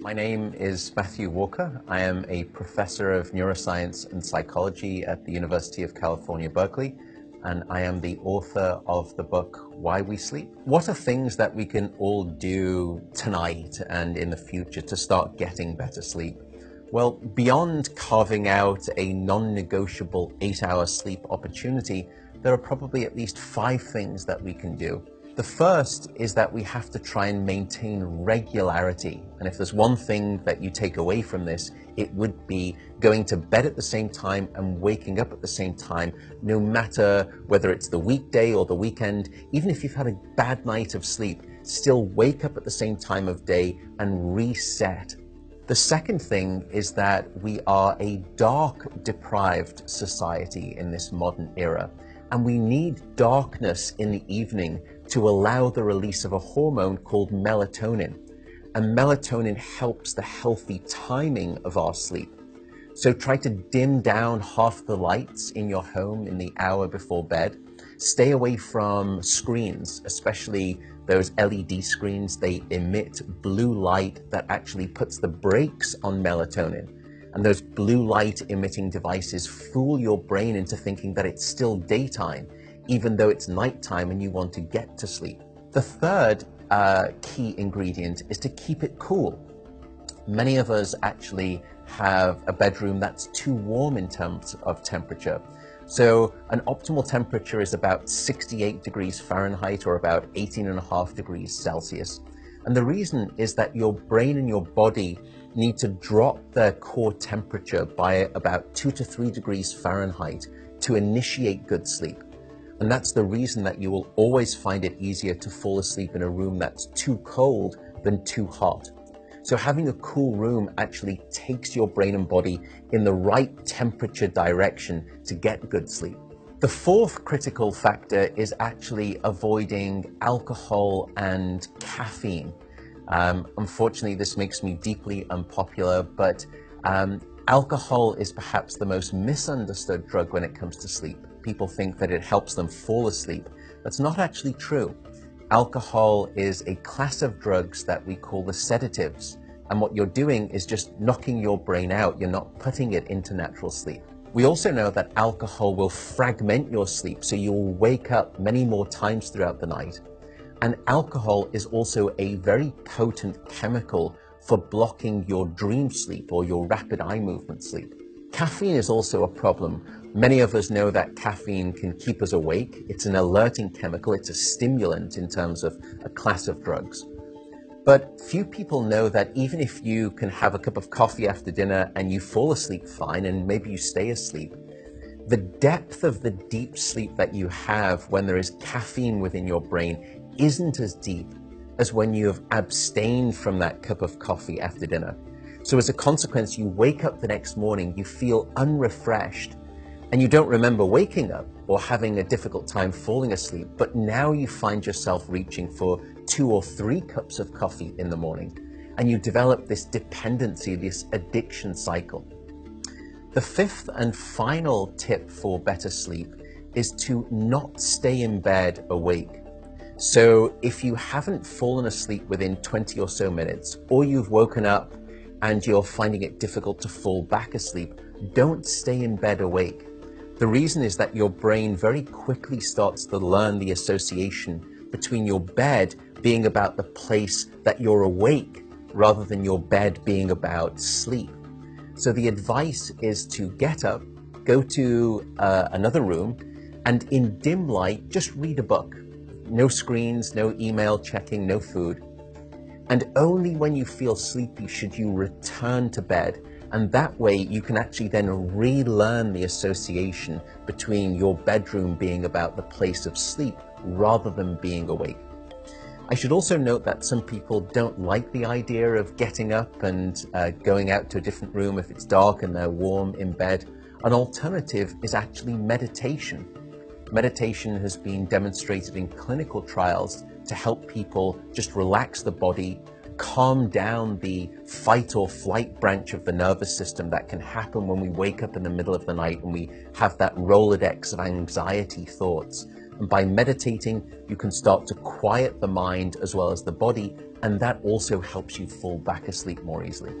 My name is Matthew Walker. I am a professor of neuroscience and psychology at the University of California, Berkeley, and I am the author of the book, Why We Sleep. What are things that we can all do tonight and in the future to start getting better sleep? Well, beyond carving out a non-negotiable 8-hour sleep opportunity, there are probably at least 5 things that we can do. The first is that we have to try and maintain regularity. And if there's one thing that you take away from this, it would be going to bed at the same time and waking up at the same time, no matter whether it's the weekday or the weekend. Even if you've had a bad night of sleep, still wake up at the same time of day and reset. The second thing is that we are a dark-deprived society in this modern era, and we need darkness in the evening to allow the release of a hormone called melatonin. And melatonin helps the healthy timing of our sleep. So try to dim down half the lights in your home in the hour before bed. Stay away from screens, especially those LED screens. They emit blue light that actually puts the brakes on melatonin. And those blue light emitting devices fool your brain into thinking that it's still daytime, even though it's nighttime and you want to get to sleep. The third key ingredient is to keep it cool. Many of us actually have a bedroom that's too warm in terms of temperature. So an optimal temperature is about 68 degrees Fahrenheit or about 18.5 degrees Celsius. And the reason is that your brain and your body need to drop their core temperature by about 2 to 3 degrees Fahrenheit to initiate good sleep. And that's the reason that you will always find it easier to fall asleep in a room that's too cold than too hot. So having a cool room actually takes your brain and body in the right temperature direction to get good sleep. The fourth critical factor is actually avoiding alcohol and caffeine. Unfortunately, this makes me deeply unpopular, but alcohol is perhaps the most misunderstood drug when it comes to sleep. People think that it helps them fall asleep. That's not actually true. Alcohol is a class of drugs that we call the sedatives. And what you're doing is just knocking your brain out. You're not putting it into natural sleep. We also know that alcohol will fragment your sleep, so you'll wake up many more times throughout the night. And alcohol is also a very potent chemical for blocking your dream sleep or your rapid eye movement sleep. Caffeine is also a problem. Many of us know that caffeine can keep us awake. It's an alerting chemical. It's a stimulant in terms of a class of drugs. But few people know that even if you can have a cup of coffee after dinner and you fall asleep fine and maybe you stay asleep, the depth of the deep sleep that you have when there is caffeine within your brain isn't as deep as when you have abstained from that cup of coffee after dinner. So as a consequence, you wake up the next morning, you feel unrefreshed, and you don't remember waking up or having a difficult time falling asleep, but now you find yourself reaching for 2 or 3 cups of coffee in the morning, and you develop this dependency, this addiction cycle. The fifth and final tip for better sleep is to not stay in bed awake. So if you haven't fallen asleep within 20 or so minutes, or you've woken up and you're finding it difficult to fall back asleep, don't stay in bed awake. The reason is that your brain very quickly starts to learn the association between your bed being about the place that you're awake rather than your bed being about sleep. So the advice is to get up, go to another room, and in dim light, just read a book. No screens, no email checking, no food. And only when you feel sleepy should you return to bed. And that way you can actually then relearn the association between your bedroom being about the place of sleep rather than being awake. I should also note that some people don't like the idea of getting up and going out to a different room if it's dark and they're warm in bed. An alternative is actually meditation. Meditation has been demonstrated in clinical trials to help people just relax the body, calm down the fight or flight branch of the nervous system that can happen when we wake up in the middle of the night and we have that Rolodex of anxiety thoughts. And by meditating, you can start to quiet the mind as well as the body, and that also helps you fall back asleep more easily.